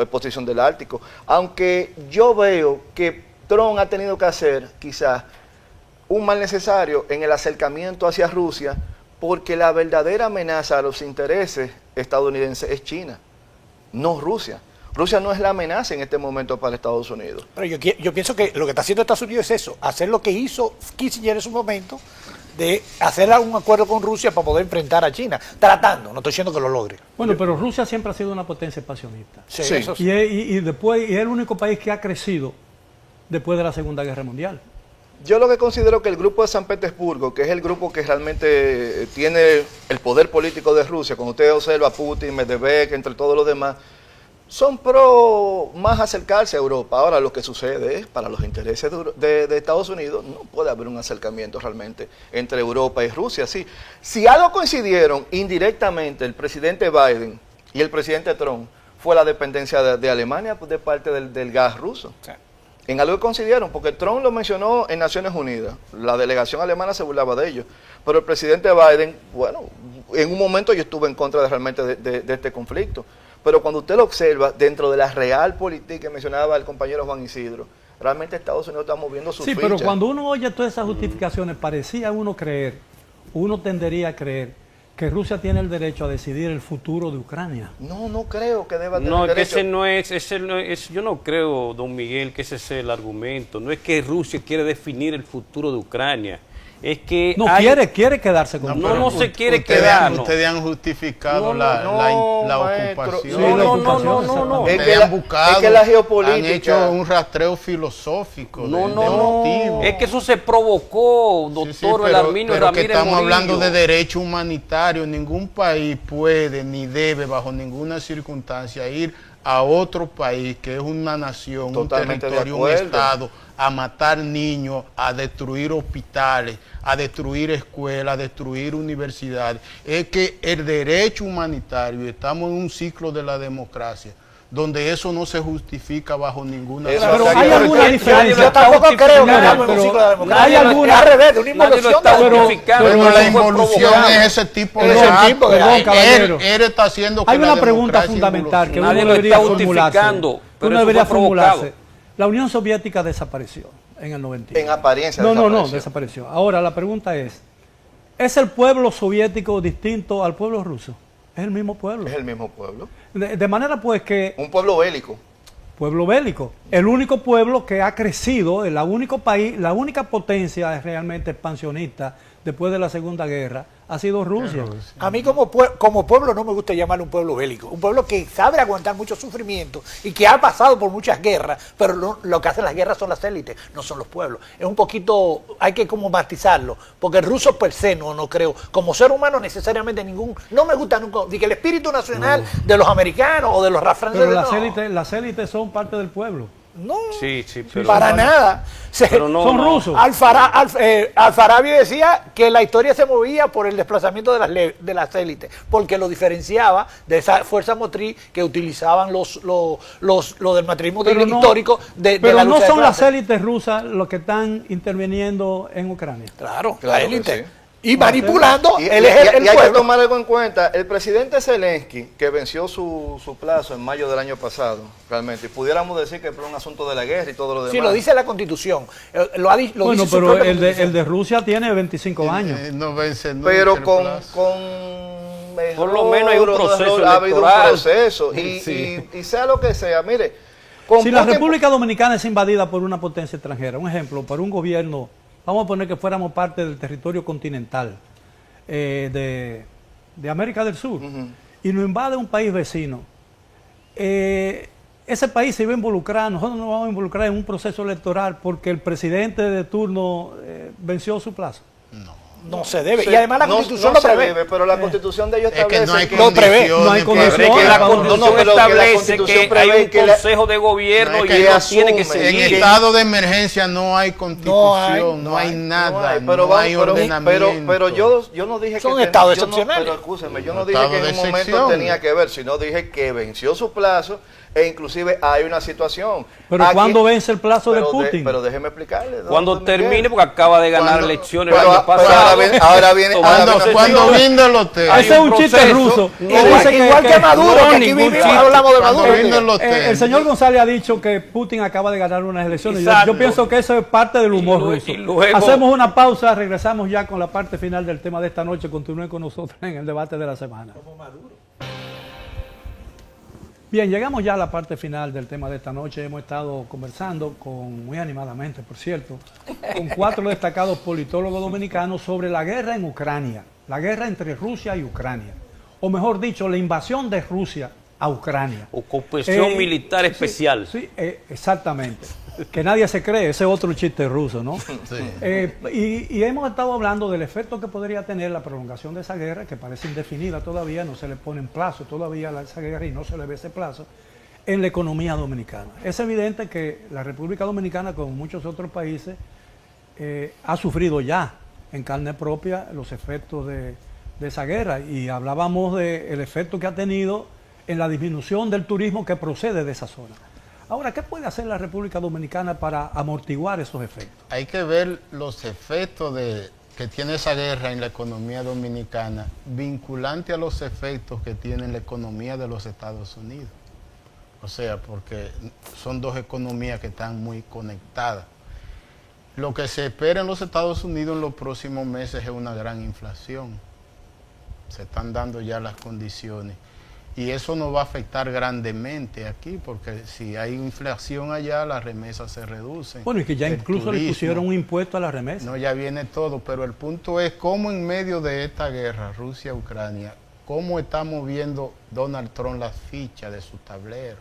posición del Ártico. Aunque yo veo que Trump ha tenido que hacer quizás un mal necesario en el acercamiento hacia Rusia, porque la verdadera amenaza a los intereses estadounidenses es China, no Rusia. Rusia no es la amenaza en este momento para Estados Unidos. Pero yo pienso que lo que está haciendo Estados Unidos es eso, hacer lo que hizo Kissinger en su momento, de hacer un acuerdo con Rusia para poder enfrentar a China, tratando, no estoy diciendo que lo logre. Bueno, pero Rusia siempre ha sido una potencia expansionista. Sí. Eso sí. Y es el único país que ha crecido después de la Segunda Guerra Mundial. Yo lo que considero que el grupo de San Petersburgo, que es el grupo que realmente tiene el poder político de Rusia, cuando usted observa a Putin, Medvedev, entre todos los demás, son pro más acercarse a Europa. Ahora lo que sucede es, para los intereses de Estados Unidos, no puede haber un acercamiento realmente entre Europa y Rusia. Sí. Si algo coincidieron indirectamente el presidente Biden y el presidente Trump, fue la dependencia de Alemania de parte del gas ruso. Sí. En algo que coincidieron, porque Trump lo mencionó en Naciones Unidas, la delegación alemana se burlaba de ellos, pero el presidente Biden, bueno, en un momento yo estuve en contra realmente de este conflicto. Pero cuando usted lo observa dentro de la real política que mencionaba el compañero Juan Isidro, realmente Estados Unidos está moviendo sus fichas. Sí, pero cuando uno oye todas esas justificaciones, parecía uno tendería a creer que Rusia tiene el derecho a decidir el futuro de Ucrania. No creo que deba tener derecho. No, que yo no creo, don Miguel, que ese sea el argumento. No es que Rusia quiere definir el futuro de Ucrania. Es que no quiere quedarse con Ucrania. No se quiere quedar. Ustedes han justificado la ocupación. No. Es que la geopolítica. Han hecho un rastreo filosófico. No. Es que eso se provocó, doctor Elarminio pero Ramírez que estamos Murillo. hablando de derecho humanitario. Ningún país puede ni debe, bajo ninguna circunstancia, ir a otro país que es una nación, Totalmente un de territorio, un acuerdo. estado, a matar niños, a destruir hospitales, a destruir escuelas, a destruir universidades. Es que el derecho humanitario, estamos en un ciclo de la democracia, donde eso no se justifica bajo ninguna Eso Pero Nadie hay lo alguna está- diferencia. Yo tampoco creo que Señores, estamos en un pero ciclo de la democracia. hay alguna- Es al revés, de una Nadie lo involución está de justificando. Pero eso la fue involución provocado. es ese tipo Es de ese actos. tipo de Perdón, actos. caballero. Él está haciendo que Hay la una pregunta democracia fundamental que Nadie uno lo debería está formularse. justificando, pero Uno eso debería fue provocado. formularse. La Unión Soviética desapareció en el 91. En apariencia No, desapareció. desapareció. Ahora la pregunta es el pueblo soviético distinto al pueblo ruso? Es el mismo pueblo. Es el mismo pueblo. De manera pues que Un pueblo bélico. pueblo bélico, el único pueblo que ha crecido, el único país, la única potencia realmente expansionista después de la Segunda Guerra ha sido Rusia. A mí como pueblo no me gusta llamarle un pueblo bélico, un pueblo que sabe aguantar mucho sufrimiento y que ha pasado por muchas guerras, pero lo que hacen las guerras son las élites, no son los pueblos. Es un poquito, hay que como matizarlo, porque el ruso per se no creo, como ser humano necesariamente no me gusta nunca, de que el espíritu nacional de los americanos o de los franceses, Pero las élites son parte del pueblo. no, Sí, pero para nada. Pero no, Son no. rusos. Al-Farabi decía que la historia se movía por el desplazamiento de las élites, porque lo diferenciaba de esa fuerza motriz que utilizaban los del materialismo histórico de pero la no lucha de son las clases. élites rusas los que están interviniendo en Ucrania. Claro, Claro la que élite. sí. Y manipulando Y, el y hay que pueblo. tomar algo en cuenta. El presidente Zelensky, que venció su plazo en mayo del año pasado, realmente, y pudiéramos decir que fue un asunto de la guerra y todo lo demás. Sí, lo dice la Constitución. Lo Bueno, dice su pero propia el Constitución. de Rusia tiene 25 años. No vence nunca Pero el con plazo. Por lo menos hay un error, proceso ha habido un electoral. proceso. Y, Sí. y sea lo que sea, mire. con Si la poca- República Dominicana es invadida por una potencia extranjera, un ejemplo, por un gobierno, vamos a poner que fuéramos parte del territorio continental de América del Sur, y nos invade un país vecino, ese país se iba a involucrar, nosotros nos vamos a involucrar en un proceso electoral porque el presidente de turno venció su plazo. No se debe. Sí, Y además la no- Constitución no lo se prevé. debe, pero la Constitución de ellos Es que establece no hay que- Lo prevé. condiciones. No hay que- condiciones. Pero es que la No, Constitución no, pero que la establece Constitución que prevé hay un que la- consejo de gobierno No, y es que ellos asume, tienen que en En seguir. estado de emergencia no hay constitución, no hay nada, No hay, no hay ordenamiento. pero yo no dije Son que estados yo no- excepcionales. pero escúcheme, yo no Un dije estado que en de un momento excepción. tenía que ver, sino dije que venció su plazo e inclusive hay una situación. Pero Aquí- ¿cuándo vence el plazo de pero Putin? pero déjeme explicarle. don Cuando Miguel. termine, porque acaba de ganar Cuando- elecciones pero- el año pero pasado. ahora viene- tomando ahora- Cuando posesión. rinde el hotel. Hay Ese es un un chiste proceso. ruso. Igual que Maduro, no, que aquí ningún vivimos, chiste. hablamos de Cuando Maduro. rinde el hotel. El señor González ha dicho que Putin acaba de ganar unas elecciones. Yo Exacto. pienso que eso es parte del humor Y ruso. luego- Hacemos una pausa, regresamos ya con la parte final del tema de esta noche. Continúen con nosotros en el debate de la semana. Bien, llegamos ya a la parte final del tema de esta noche. Hemos estado conversando muy animadamente, por cierto, con 4 destacados politólogos dominicanos sobre la guerra en Ucrania, la guerra entre Rusia y Ucrania, o mejor dicho, la invasión de Rusia a Ucrania. Ocupación militar especial. Sí, exactamente. Que nadie se cree, ese es otro chiste ruso, ¿no? Y hemos estado hablando del efecto que podría tener la prolongación de esa guerra, que parece indefinida todavía, no se le pone en plazo todavía a esa guerra y no se le ve ese plazo, en la economía dominicana. Es evidente que la República Dominicana, como muchos otros países, ha sufrido ya en carne propia los efectos de esa guerra, y hablábamos del efecto que ha tenido en la disminución del turismo que procede de esa zona. Ahora, ¿qué puede hacer la República Dominicana para amortiguar esos efectos? Hay que ver los efectos que tiene esa guerra en la economía dominicana, vinculante a los efectos que tiene en la economía de los Estados Unidos. O sea, porque son dos economías que están muy conectadas. Lo que se espera en los Estados Unidos en los próximos meses es una gran inflación. Se están dando ya las condiciones. Y eso nos va a afectar grandemente aquí, porque si hay inflación allá, las remesas se reducen. Bueno, y que ya El incluso le turismo. pusieron un impuesto a la remesa. No, ya viene todo, pero el punto es cómo en medio de esta guerra, Rusia-Ucrania, cómo estamos viendo Donald Trump las fichas de su tablero.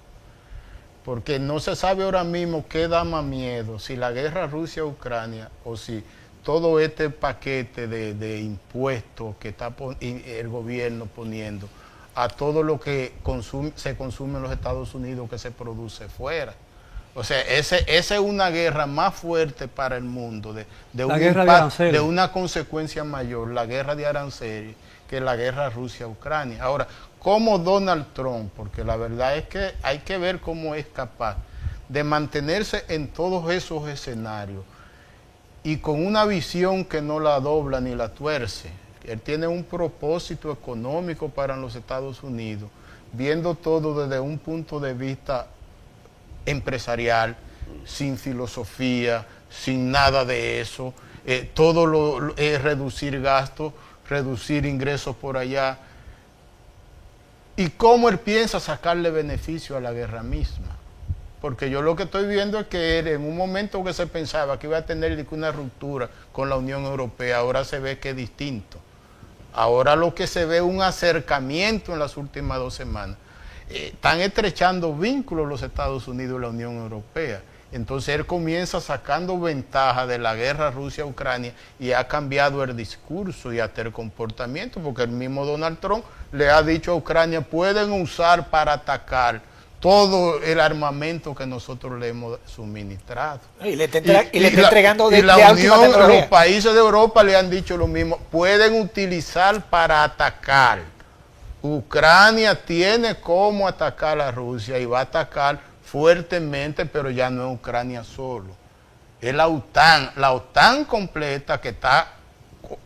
Porque no se sabe ahora mismo qué da más miedo, si la guerra Rusia-Ucrania o si todo este paquete de impuestos que está el gobierno poniendo a todo lo que se consume en los Estados Unidos que se produce fuera. O sea, esa es una guerra más fuerte para el mundo, de una consecuencia mayor, la guerra de aranceles, que la guerra Rusia-Ucrania. Ahora, ¿cómo Donald Trump? Porque la verdad es que hay que ver cómo es capaz de mantenerse en todos esos escenarios y con una visión que no la dobla ni la tuerce. Él tiene un propósito económico para los Estados Unidos, viendo todo desde un punto de vista empresarial, sin filosofía, sin nada de eso. Todo es reducir gastos, reducir ingresos por allá. ¿Y cómo él piensa sacarle beneficio a la guerra misma? Porque yo lo que estoy viendo es que él, en un momento que se pensaba que iba a tener una ruptura con la Unión Europea, ahora se ve que es distinto. Ahora lo que se ve es un acercamiento en las últimas 2 semanas. Están estrechando vínculos los Estados Unidos y la Unión Europea. Entonces él comienza sacando ventaja de la guerra Rusia-Ucrania y ha cambiado el discurso y hasta el comportamiento, porque el mismo Donald Trump le ha dicho a Ucrania, pueden usar para atacar todo el armamento que nosotros le hemos suministrado. Y le está entregando de la Unión, los países de Europa le han dicho lo mismo, pueden utilizar para atacar. Ucrania tiene cómo atacar a Rusia y va a atacar fuertemente, pero ya no es Ucrania solo. Es la OTAN completa que está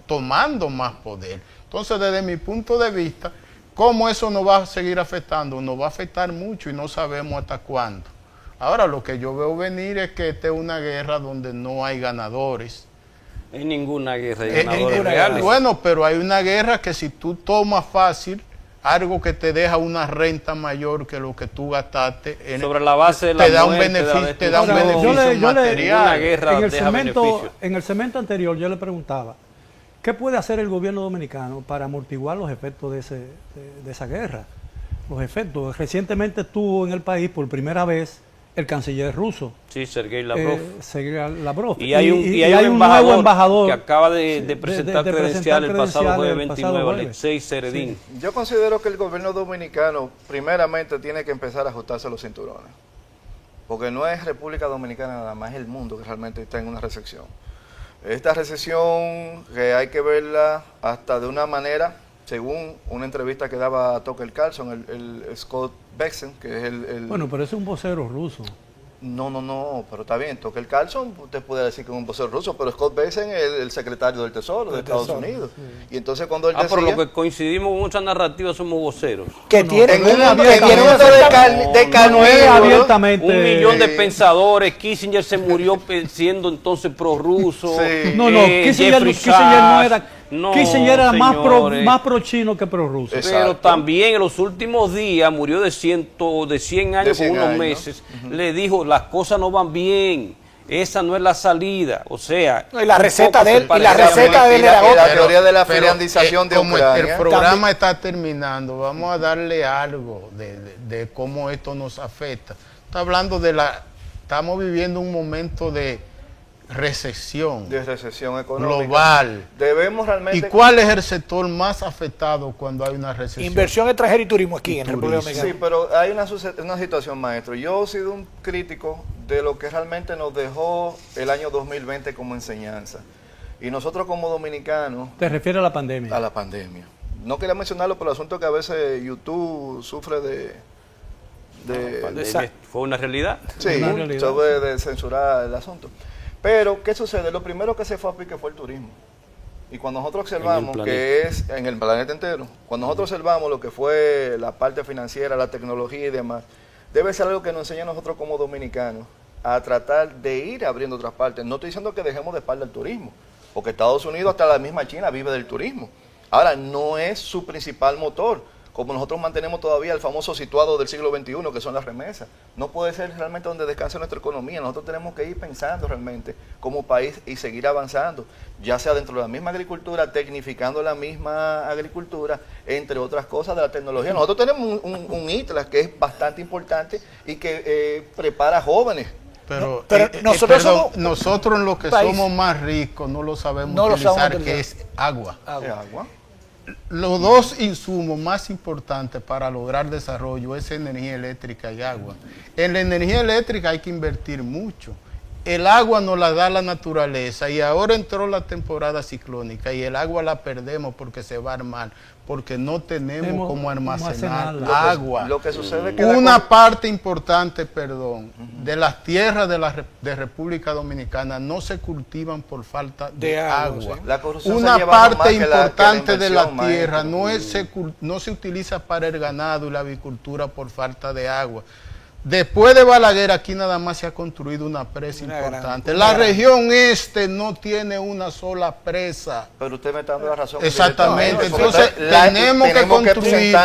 tomando más poder. Entonces, desde mi punto de vista, ¿cómo eso nos va a seguir afectando? Nos va a afectar mucho y no sabemos hasta cuándo. Ahora, lo que yo veo venir es que esta es una guerra donde no hay ganadores. En ninguna guerra hay ganadores reales. Bueno, pero hay una guerra que si tú tomas fácil algo que te deja una renta mayor que lo que tú gastaste, sobre la base de la te da un beneficio material. Una guerra deja beneficio. En el segmento anterior yo le preguntaba, ¿qué puede hacer el gobierno dominicano para amortiguar los efectos de esa guerra? Los efectos. Recientemente estuvo en el país por primera vez el canciller ruso. Sí, Sergei Lavrov. Y hay un nuevo embajador que acaba de presentar credenciales el pasado jueves 29, Alexei Seredin. Sí. Yo considero que el gobierno dominicano primeramente tiene que empezar a ajustarse los cinturones. Porque no es República Dominicana nada más, es el mundo que realmente está en una recesión. Esta recesión que hay que verla hasta de una manera, según una entrevista que daba Tucker Carlson, el Scott Bessent, que es el... Bueno, pero ese es un vocero ruso. No, pero está bien. Tucker Carlson, usted puede decir que es un vocero ruso, pero Scott Bessent es el secretario del Tesoro de Estados Unidos. Sí. Y entonces cuando él decía... por lo que coincidimos con muchas narrativas, somos voceros. Que tienen un mundo de carne abiertamente. 1 millón de pensadores. Kissinger se murió siendo entonces prorruso. Sí. Kissinger no era... Kissinger era más pro chino que pro ruso. Pero también en los últimos días murió de 100 años con unos meses. Le dijo, las cosas no van bien. Esa no es la salida. O sea, y la receta de él era otra. La teoría de la finlandización de Ucrania. El programa está terminando. Vamos a darle algo de cómo esto nos afecta. Está hablando estamos viviendo un momento de recesión económica global. Debemos realmente... ¿Y cuál es el sector más afectado cuando hay una recesión? Inversión extranjera y turismo aquí en República Dominicana. Sí, pero hay una situación, maestro. Yo he sido un crítico de lo que realmente nos dejó el año 2020 como enseñanza. Y nosotros como dominicanos... ¿Te refieres a la pandemia? A la pandemia. No quería mencionarlo por el asunto que a veces YouTube sufre ¿Fue una realidad? Sí, sobre de censurar el asunto. Pero, ¿qué sucede? Lo primero que se fue a pique fue el turismo. Y cuando nosotros observamos que es en el planeta entero, cuando nosotros observamos lo que fue la parte financiera, la tecnología y demás, debe ser algo que nos enseña a nosotros como dominicanos a tratar de ir abriendo otras partes. No estoy diciendo que dejemos de espalda el turismo, porque Estados Unidos, hasta la misma China, vive del turismo. Ahora, no es su principal motor. Como nosotros mantenemos todavía el famoso situado del siglo XXI, que son las remesas. No puede ser realmente donde descanse nuestra economía. Nosotros tenemos que ir pensando realmente como país y seguir avanzando, ya sea dentro de la misma agricultura, tecnificando la misma agricultura, entre otras cosas de la tecnología. Nosotros tenemos un ITLAS que es bastante importante y que prepara jóvenes. Pero nosotros en lo que somos más ricos no lo sabemos utilizar, que es agua. ¿Agua? los dos insumos más importantes para lograr desarrollo es energía eléctrica y agua. En la energía eléctrica hay que invertir mucho. El agua nos la da la naturaleza y ahora entró la temporada ciclónica y el agua la perdemos porque se va a armar, porque no tenemos cómo almacenar agua. Lo que sucede es que una parte importante, de las tierras de República Dominicana no se cultivan por falta de agua. Sí. La corrupción una parte importante de la tierra no se utiliza para el ganado y la avicultura por falta de agua. Después de Balaguer, aquí nada más se ha construido una presa importante. La región este no tiene una sola presa. Pero usted me está dando la razón. Exactamente. Entonces, tenemos que construir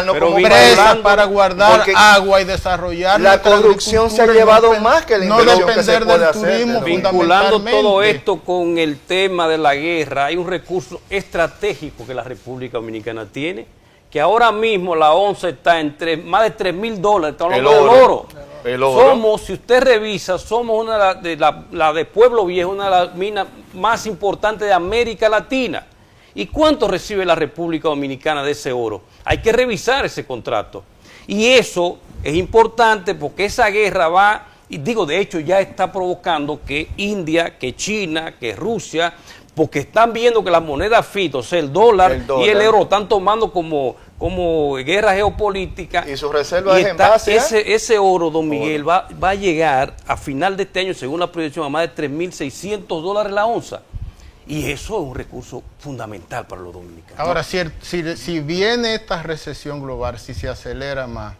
presas para guardar porque agua y desarrollar la corrupción se ha llevado más que la inversión que se puede hacer. Vinculando todo esto con el tema de la guerra, hay un recurso estratégico que la República Dominicana tiene, que ahora mismo la onza está en más de $3,000. Estamos hablando del oro. Somos, si usted revisa, somos una de la de Pueblo Viejo, una de las minas más importantes de América Latina. ¿Y cuánto recibe la República Dominicana de ese oro? Hay que revisar ese contrato. Y eso es importante porque esa guerra va, y digo, de hecho ya está provocando que India, que China, que Rusia, porque están viendo que las monedas FIT, o sea, el dólar y el euro están tomando como guerra geopolítica. Y sus reservas en base ese oro, don Miguel, va a llegar a final de este año, según la proyección, a más de $3,600 la onza. Y eso es un recurso fundamental para los dominicanos. Ahora, si viene esta recesión global, si se acelera más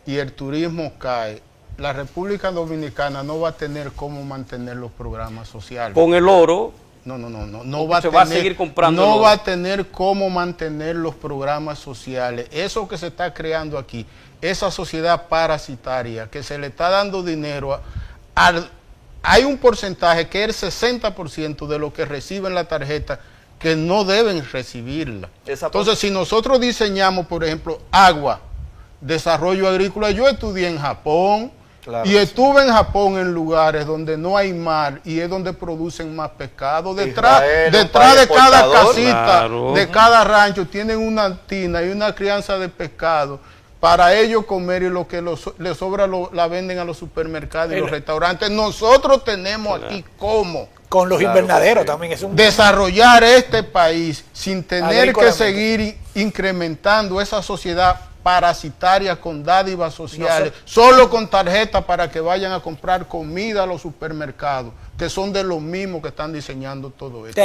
y el turismo cae, la República Dominicana no va a tener cómo mantener los programas sociales. Con el oro... No va a seguir comprando. No va a tener cómo mantener los programas sociales. Eso que se está creando aquí, esa sociedad parasitaria que se le está dando dinero hay un porcentaje que es el 60% de lo que reciben la tarjeta que no deben recibirla. Entonces, si nosotros diseñamos, por ejemplo, agua, desarrollo agrícola, yo estudié en Japón. Claro, y estuve en Japón en lugares donde no hay mar y es donde producen más pescado. Detrás de cada casita, de cada rancho, tienen una tina y una crianza de pescado para ellos comer, y lo que les sobra la venden a los supermercados y los restaurantes. Nosotros tenemos aquí cómo. Con los invernaderos también. Desarrollar este país sin tener que seguir incrementando esa sociedad parasitaria con dádivas sociales, solo con tarjeta para que vayan a comprar comida a los supermercados, que son de los mismos que están diseñando todo esto.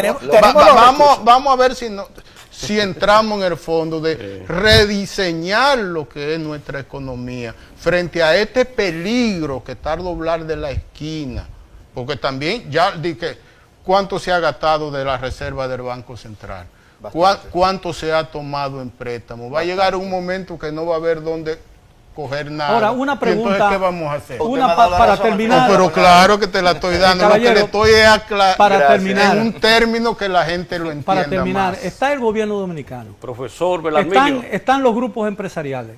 Vamos a ver si entramos en el fondo de rediseñar lo que es nuestra economía frente a este peligro que está al doblar de la esquina, porque también ya dije cuánto se ha gastado de la reserva del Banco Central. ¿Cuánto se ha tomado en préstamo? Va a llegar un momento que no va a haber dónde coger nada. Ahora, una pregunta. Entonces, ¿qué vamos a hacer? Para terminar. Pero claro que te la estoy dando. Lo que le estoy para terminar, en un término que la gente lo entienda. Para terminar, más. está el gobierno dominicano. Profesor Belarmino. Están los grupos empresariales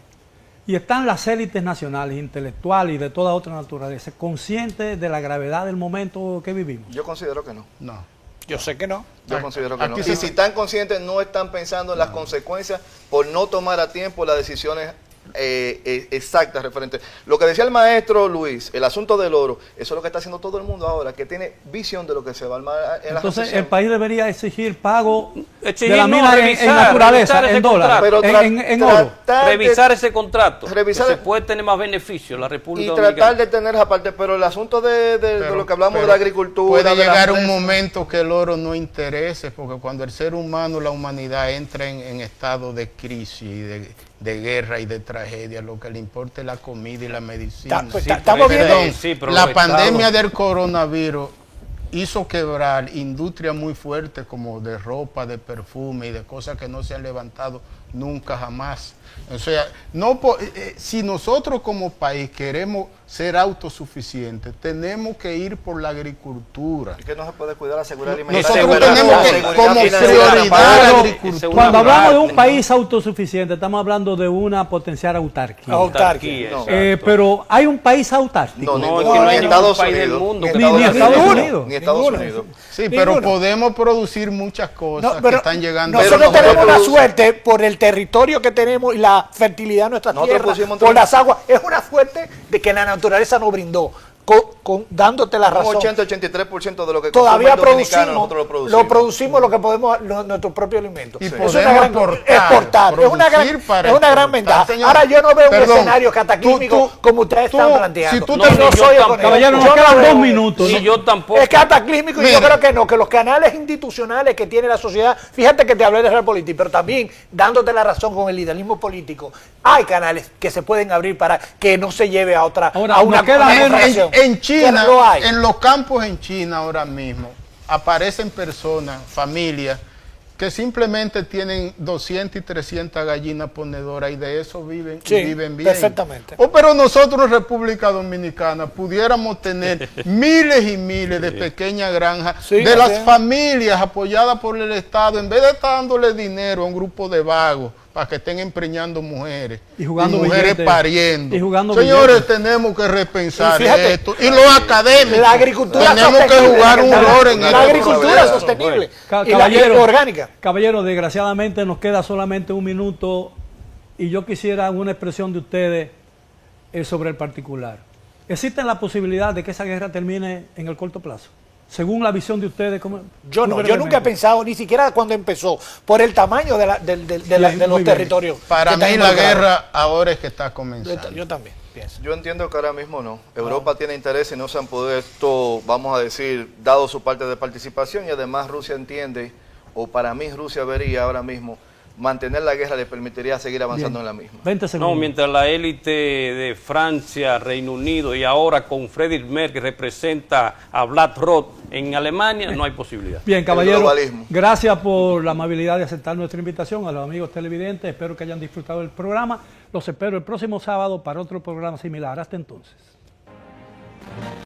y están las élites nacionales, intelectuales y de toda otra naturaleza, conscientes de la gravedad del momento que vivimos. Yo considero que no. No. Yo sé que no. Yo considero que no. Y si están conscientes, no están pensando en las consecuencias por no tomar a tiempo las decisiones exactas referentes. Lo que decía el maestro Luis, el asunto del oro, eso es lo que está haciendo todo el mundo ahora, que tiene visión de lo que se va a armar en la Entonces, recesión. el país debería exigir pago de la mina en naturaleza, en dólares, en oro. Revisar ese contrato, revisar, que se puede tener más beneficios la República Dominicana. Y tratar de tener esa parte, pero el asunto de lo que hablamos de la agricultura... Puede llegar un momento que el oro no interese, porque cuando el ser humano, la humanidad, entra en estado de crisis y de guerra y de tragedia, lo que le importa es la comida y la medicina. Estamos bien. La pandemia del coronavirus hizo quebrar industrias muy fuertes como de ropa, de perfume y de cosas que no se han levantado nunca jamás. O sea, si nosotros como país queremos ser autosuficientes, tenemos que ir por la agricultura. Es que no se puede cuidar la seguridad alimentaria. Nosotros tenemos que, como prioridad, la agricultura. Cuando hablamos de un país autosuficiente, estamos hablando de una potencial autarquía. Autarquía. No. Pero ¿hay un país autárquico? No, es que no hay ni ningún Estados país del Unidos. mundo Ni que Ni Estados Unidos. Ni Estados Ninguno. Unidos. Sí, pero Ninguno. podemos producir muchas cosas que están llegando. Nosotros Pero tenemos la nosotros- suerte por el territorio que tenemos y la fertilidad de nuestra Nosotros tierra, pusimos por entre- las aguas. Es una suerte de que la naturaleza nos brindó, dándote la Un razón. 80-83% de lo que Todavía consume el dominicano, producimos, nosotros lo producimos lo que podemos, nuestro propio alimento. Y Es podemos una gran- exportar, es una gran, producir para es una gran exportar, ventaja. señor. Ahora yo no veo un Perdón, escenario cataclísmico como ustedes están planteando. si tú No, te- no yo soy tampoco. Caballero, nos yo no quedan veo 2 minutos. Y ¿no? yo tampoco. Es cataclísmico y yo Mire. creo que no, que los canales institucionales que tiene la sociedad, fíjate que te hablé de Realpolitik, pero también dándote la razón con el idealismo político, hay canales que se pueden abrir para que no se lleve a otra, Ahora, a una nos queda menos- confrontación. En China, Lo hay. en los campos en China ahora mismo, aparecen personas, familias, que simplemente tienen 200 y 300 gallinas ponedoras y de eso viven, Sí, y viven bien. perfectamente. Pero nosotros en República Dominicana pudiéramos tener miles y miles de pequeñas granjas Sí, de así las es. familias apoyadas por el Estado, en vez de estar dándole dinero a un grupo de vagos para que estén empreñando mujeres Y jugando mujeres billetes. pariendo. Y jugando Señores, billetes. tenemos que repensar Y fíjate, esto. Y los académicos. La agricultura tenemos que sostenible, jugar un rol en la esto. agricultura sostenible y la orgánica. Caballero, desgraciadamente nos queda solamente 1 minuto y yo quisiera una expresión de ustedes sobre el particular. ¿Existe la posibilidad de que esa guerra termine en el corto plazo? Según la visión de ustedes, ¿cómo? Yo no, Muy yo nunca he brevemente. pensado, ni siquiera cuando empezó, por el tamaño de los muy bien. territorios. Para que mí están la involucrados. guerra ahora es que está comenzando. Yo también pienso. Yo entiendo que ahora mismo no. Europa tiene interés y no se han puesto, vamos a decir, dado su parte de participación y además Rusia entiende, o para mí Rusia vería ahora mismo, mantener la guerra le permitiría seguir avanzando Bien. en la misma. 20 segundos. No, mientras la élite de Francia, Reino Unido y ahora con Friedrich Merz que representa a BlackRock en Alemania, no hay posibilidad. Bien, caballero, globalismo. gracias por la amabilidad de aceptar nuestra invitación. A los amigos televidentes, espero que hayan disfrutado del programa. Los espero el próximo sábado para otro programa similar. Hasta entonces.